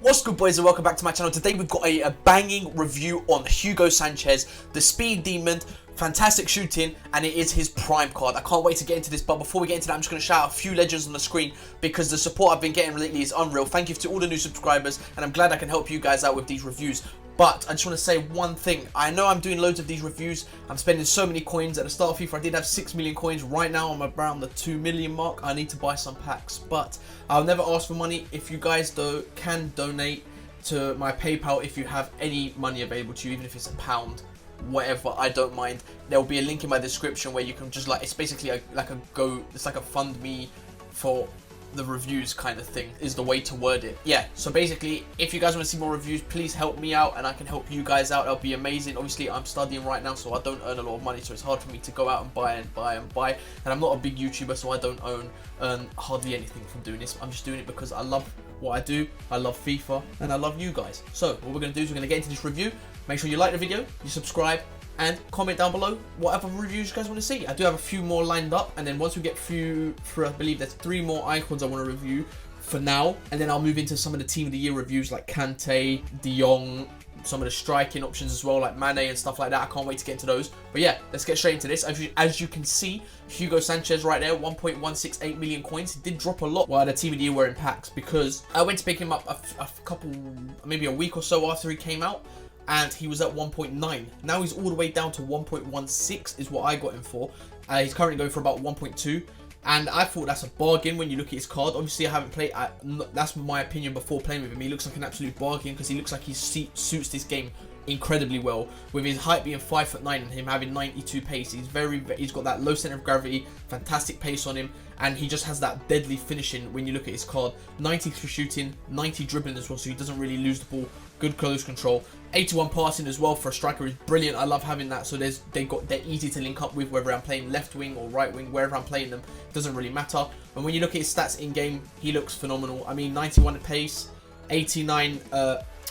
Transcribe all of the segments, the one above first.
What's good, boys, and welcome back to my channel. Today we've got a banging review on Hugo Sanchez, the speed demon, fantastic shooting, and it is his prime card. I can't wait to get into this, but before we get into that, I'm just going to shout out a few legends on the screen because the support I've been getting lately is unreal. Thank you to all the new subscribers, and I'm glad I can help you guys out with these reviews. But I just want to say one thing. I know I'm doing loads of these reviews. I'm spending so many coins. At the start of FIFA, I did have 6 million coins. Right now, I'm around the 2 million mark. I need to buy some packs. But I'll never ask for money. If you guys can donate to my PayPal if you have any money available to you, even if it's £1, whatever, I don't mind. There will be a link in my description where you can just it's basically it's like a fund me for the reviews kind of thing is the way to word it. Yeah, so basically if you guys want to see more reviews, please help me out and I can help you guys out. That'll be amazing. Obviously I'm studying right now, so I don't earn a lot of money, so it's hard for me to go out and buy and I'm not a big YouTuber, so I don't earn hardly anything from doing this. I'm just doing it because I love what I do. I love FIFA and I love you guys. So what we're going to do is we're going to get into this review. Make sure you like the video, you subscribe, and comment down below whatever reviews you guys want to see. I do have a few more lined up, and then once we get through, I believe there's 3 more icons I want to review for now, and then I'll move into some of the Team of the Year reviews like Kante, De Jong, some of the striking options as well like Mane and stuff like that. I can't wait to get into those. But yeah, let's get straight into this. As you can see, Hugo Sanchez right there, 1.168 million coins. He did drop a lot while the Team of the Year were in packs because I went to pick him up a couple, maybe a week or so after he came out, and he was at 1.9. Now he's all the way down to 1.16 is what I got him for. He's currently going for about 1.2, and I thought that's a bargain when you look at his card. Obviously I haven't played, that's my opinion before playing with him. He looks like an absolute bargain because he looks like he suits this game incredibly well, with his height being 5'9" and him having 92 pace. He's got that low center of gravity, fantastic pace on him, and he just has that deadly finishing when you look at his card. 93 shooting, 90 dribbling as well, so he doesn't really lose the ball. Good close control, 81 passing as well for a striker is brilliant. I love having that. So they're easy to link up with, whether I'm playing left wing or right wing, wherever I'm playing them, doesn't really matter. And when you look at his stats in game, he looks phenomenal. I mean, 91 pace, 89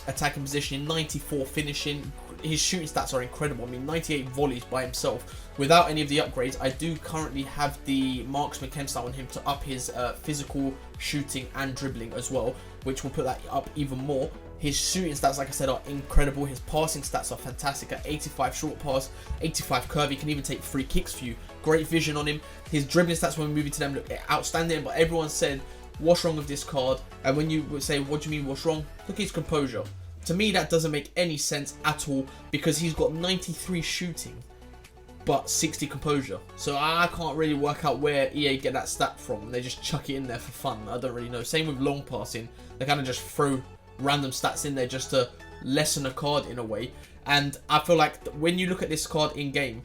attacking position, 94 finishing. His shooting stats are incredible. I mean, 98 volleys by himself without any of the upgrades. I do currently have the marksman chem style on him to up his physical shooting and dribbling as well, which will put that up even more. His shooting stats, like I said, are incredible. His passing stats are fantastic at 85 short pass, 85 curve. He can even take free kicks for you. Great vision on him. His dribbling stats when we move into them look outstanding, but everyone said, what's wrong with this card? And when you would say, what do you mean, what's wrong? Look at his composure. To me, that doesn't make any sense at all because he's got 93 shooting, but 60 composure. So I can't really work out where EA get that stat from. They just chuck it in there for fun. I don't really know. Same with long passing. They kind of just throw random stats in there just to lessen a card in a way. And I feel like when you look at this card in game,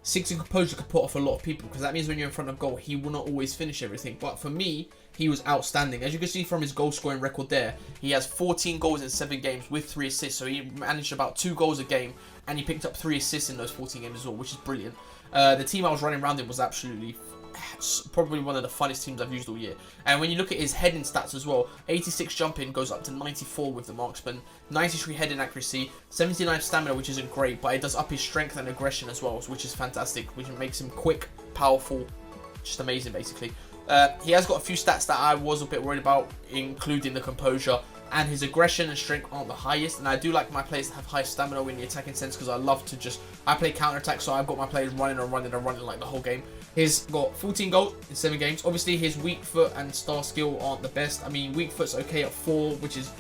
60 composure could put off a lot of people because that means when you're in front of goal, he will not always finish everything. But for me, he was outstanding. As you can see from his goal scoring record there, he has 14 goals in 7 games with 3 assists. So he managed about 2 goals a game, and he picked up 3 assists in those 14 games as well, which is brilliant. The team I was running around in was absolutely probably one of the funnest teams I've used all year. And when you look at his heading stats as well, 86 jumping goes up to 94 with the marksman, 93 heading accuracy, 79 stamina, which isn't great, but it does up his strength and aggression as well, which is fantastic, which makes him quick, powerful, just amazing basically. He has got a few stats that I was a bit worried about, including the composure, and his aggression and strength aren't the highest. And I do like my players to have high stamina in the attacking sense because I love to I play counter-attack, so I've got my players running like the whole game. He's got 14 goals in 7 games. Obviously, his weak foot and star skill aren't the best. I mean, weak foot's okay at 4, which is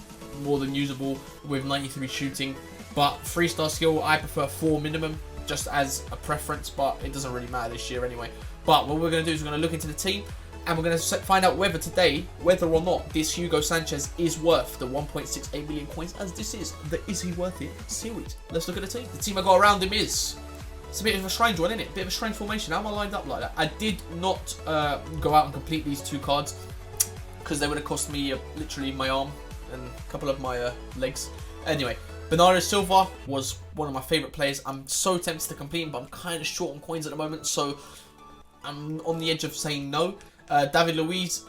more than usable with 93 shooting. But 3-star skill, I prefer 4 minimum, just as a preference, but it doesn't really matter this year anyway. But what we're going to do is we're going to look into the team, and we're going to find out whether or not this Hugo Sanchez is worth the 1.68 million coins, as this is. Is he worth it? Series. Let's look at the team. The team I got around him is... It's a bit of a strange one, isn't it? A bit of a strange formation. How am I lined up like that? I did not go out and complete these 2 cards because they would have cost me literally my arm and a couple of my legs. Anyway, Bernardo Silva was one of my favourite players. I'm so tempted to complete him, but I'm kind of short on coins at the moment, so I'm on the edge of saying no. David Luiz,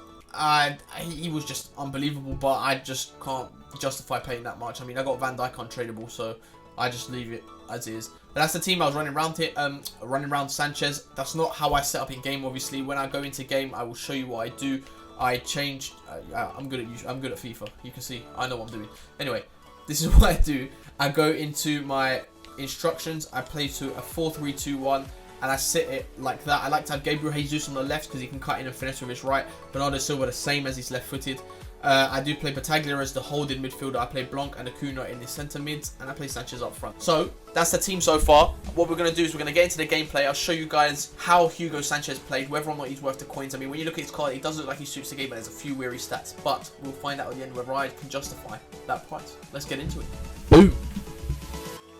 he was just unbelievable, but I just can't justify paying that much. I mean, I got Van Dijk untradeable, so I just leave it as is. But that's the team I was running around Sanchez. That's not how I set up in game, obviously. When I go into game, I will show you what I do. I changed. I'm good at FIFA. You can see. I know what I'm doing. Anyway, this is what I do. I go into my instructions. I play to a 4-3-2-1. And I sit it like that. I like to have Gabriel Jesus on the left because he can cut in and finish with his right. Bernardo Silva the same as he's left-footed. I do play Battaglia as the holding midfielder. I play Blanc and Acuna in the centre mids. And I play Sanchez up front. So, that's the team so far. What we're going to do is we're going to get into the gameplay. I'll show you guys how Hugo Sanchez played, whether or not he's worth the coins. I mean, when you look at his card, he does look like he suits the game, but there's a few weary stats. But we'll find out at the end whether I can justify that price. Let's get into it. Boom!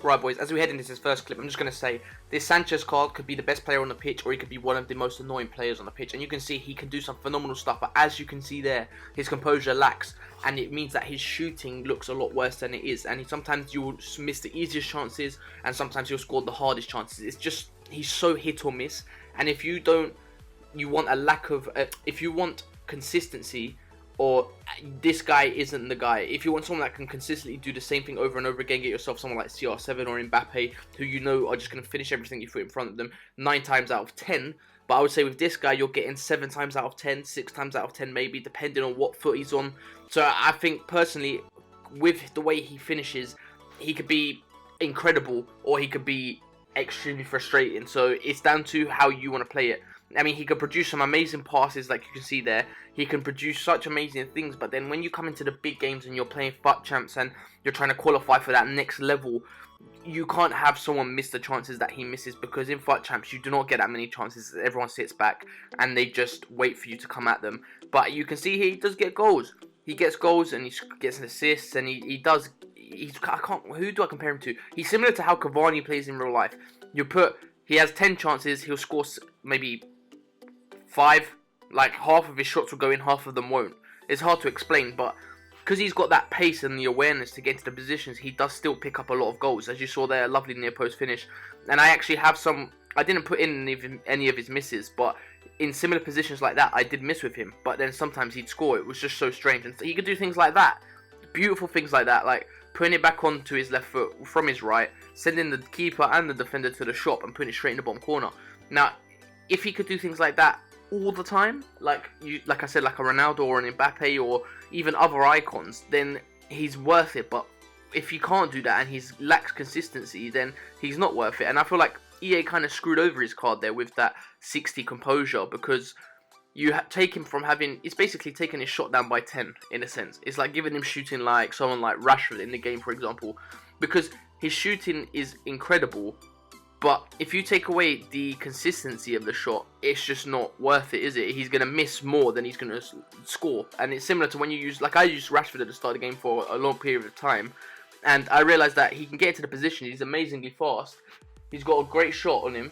Right, boys, as we head into this first clip, I'm just going to say, this Sanchez card could be the best player on the pitch, or he could be one of the most annoying players on the pitch. And you can see he can do some phenomenal stuff, but as you can see there, his composure lacks, and it means that his shooting looks a lot worse than it is. And sometimes you'll miss the easiest chances, and sometimes he'll score the hardest chances. It's just, he's so hit or miss. And if you don't, you want a lack of, if you want consistency, or this guy isn't the guy. If you want someone that can consistently do the same thing over and over again, get yourself someone like CR7 or Mbappe, who you know are just going to finish everything you put in front of them 9 times out of 10. But I would say with this guy, you're getting 7 times out of 10, 6 times out of 10 maybe, depending on what foot he's on. So I think personally, with the way he finishes, he could be incredible or he could be extremely frustrating. So it's down to how you want to play it. I mean, he can produce some amazing passes like you can see there. He can produce such amazing things, but then when you come into the big games and you're playing FUT champs and you're trying to qualify for that next level, you can't have someone miss the chances that he misses, because in FUT champs you do not get that many chances. Everyone sits back and they just wait for you to come at them. But you can see he does get goals. He gets goals and he gets an assist, and he does. Who do I compare him to? He's similar to how Cavani plays in real life. He has 10 chances, he'll score maybe 5, like half of his shots will go in, half of them won't. It's hard to explain, but because he's got that pace and the awareness to get into the positions, he does still pick up a lot of goals. As you saw there, a lovely near post finish. And I actually have I didn't put in any of his misses, but in similar positions like that, I did miss with him. But then sometimes he'd score. It was just so strange. And he could do things like that. Beautiful things like that, like putting it back onto his left foot from his right, sending the keeper and the defender to the shop and putting it straight in the bottom corner. Now, if he could do things like that all the time, like I said, like a Ronaldo or an Mbappe or even other icons, then he's worth it. But if he can't do that and he lacks consistency, then he's not worth it. And I feel like EA kind of screwed over his card there with that 60 composure, because you take him from having, it's basically taking his shot down by 10 in a sense. It's like giving him shooting like someone like Rashford in the game, for example, because his shooting is incredible. But if you take away the consistency of the shot, it's just not worth it, is it? He's going to miss more than he's going to score. And it's similar to when you use, like I used Rashford at the start of the game for a long period of time. And I realised that he can get into the position. He's amazingly fast. He's got a great shot on him.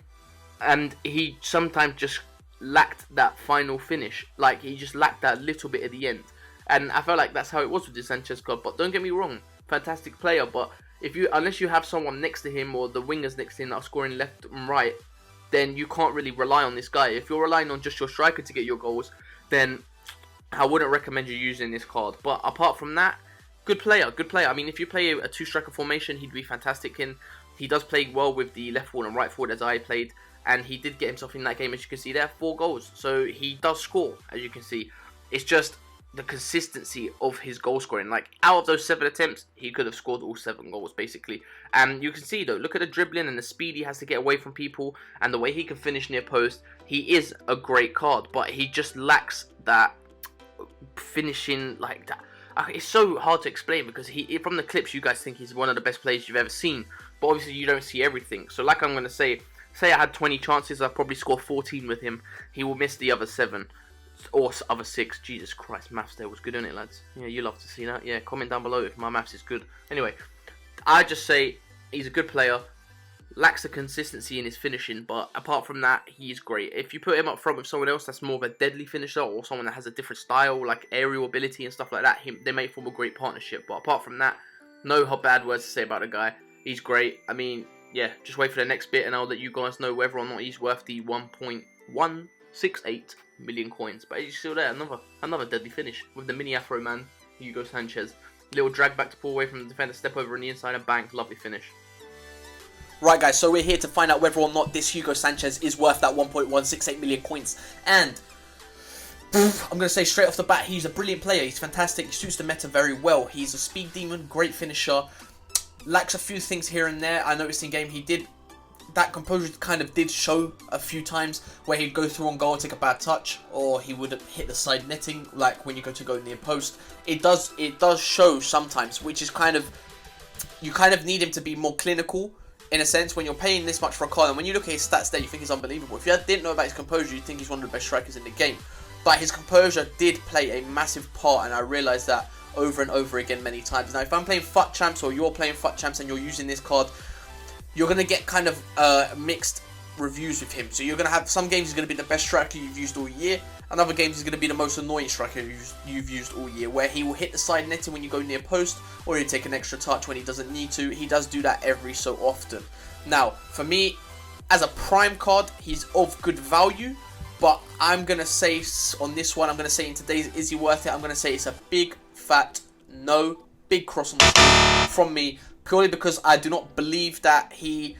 And he sometimes just lacked that final finish. Like, he just lacked that little bit at the end. And I felt like that's how it was with the Sanchez club. But don't get me wrong, fantastic player. But unless you have someone next to him or the wingers next to him that are scoring left and right, then you can't really rely on this guy. If you're relying on just your striker to get your goals, then I wouldn't recommend you using this card. But apart from that, good player, good player. I mean, if you play a 2-striker formation, he'd be fantastic in. He does play well with the left forward and right forward, as I played, and he did get himself in that game, as you can see there, 4 goals. So he does score, as you can see. It's just the consistency of his goal scoring. Like, out of those 7 attempts, he could have scored all 7 goals, basically. And you can see, though, look at the dribbling and the speed he has to get away from people, and the way he can finish near post. He is a great card, but he just lacks that finishing like that. It's so hard to explain, because from the clips, you guys think he's one of the best players you've ever seen, but obviously you don't see everything. So like I'm going to say I had 20 chances, I'll probably score 14 with him. He will miss the other 7. Or other 6. Jesus Christ, maths there was good, isn't it, lads? Yeah, you love to see that. Yeah, comment down below if my maths is good. Anyway, I just say he's a good player. Lacks the consistency in his finishing, but apart from that, he's great. If you put him up front with someone else that's more of a deadly finisher, or someone that has a different style, like aerial ability and stuff like that, they may form a great partnership. But apart from that, no bad words to say about the guy. He's great. I mean, yeah, just wait for the next bit and I'll let you guys know whether or not he's worth the 1.168 million coins. But he's still there. Another deadly finish with the mini Afro man, Hugo Sanchez. Little drag back to pull away from the defender, step over on the inside and bang, lovely finish. Right, guys, so we're here to find out whether or not this Hugo Sanchez is worth that 1.168 million coins. And I'm going to say straight off the bat, he's a brilliant player. He's fantastic. He suits the meta very well. He's a speed demon, great finisher. Lacks a few things here and there. I noticed in game that composure kind of did show a few times where he'd go through on goal and take a bad touch, or he would hit the side netting, like when you go near post. It does show sometimes, which is you kind of need him to be more clinical in a sense when you're paying this much for a card. And when you look at his stats there, you think he's unbelievable. If you didn't know about his composure, you'd think he's one of the best strikers in the game. But his composure did play a massive part, and I realised that over and over again many times. Now, if I'm playing FUT Champs or you're playing FUT Champs and you're using this card, you're going to get kind of mixed reviews with him. So you're going to have some games he's going to be the best striker you've used all year, and other games he's going to be the most annoying striker you've used all year, where he will hit the side netting when you go near post, or he'll take an extra touch when he doesn't need to. He does do that every so often. Now, for me, as a prime card, he's of good value, but I'm going to say on this one, I'm going to say in today's Is He Worth It? I'm going to say it's a big, fat, no, big cross on the screen from me, purely because I do not believe that he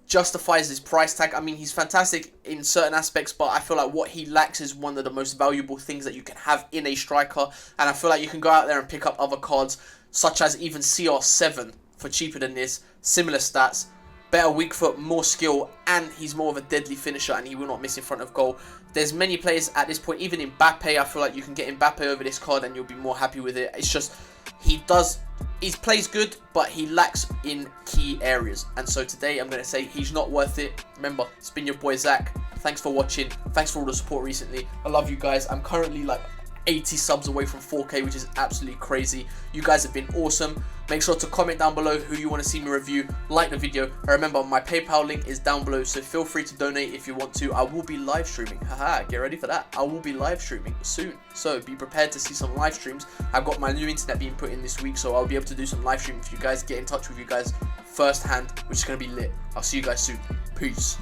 justifies his price tag. I mean, he's fantastic in certain aspects, but I feel like what he lacks is one of the most valuable things that you can have in a striker, and I feel like you can go out there and pick up other cards, such as even CR7 for cheaper than this, similar stats, better weak foot, more skill, and he's more of a deadly finisher, and he will not miss in front of goal. There's many players at this point, even Mbappe, I feel like you can get Mbappe over this card and you'll be more happy with it. It's just, he plays good, but he lacks in key areas. And so today I'm going to say he's not worth it. Remember, it's been your boy Zach. Thanks for watching. Thanks for all the support recently. I love you guys. I'm currently like 80 subs away from 4K, which is absolutely crazy. You guys have been awesome. Make sure to comment down below who you want to see me review, like the video, and remember my PayPal link is down below, so feel free to donate if you want to. I will be live streaming, haha, get ready for that. I will be live streaming soon, so be prepared to see some live streams. I've got my new internet being put in this week, so I'll be able to do some live streaming with you guys, get in touch with you guys firsthand, which is going to be lit. I'll see you guys soon. Peace.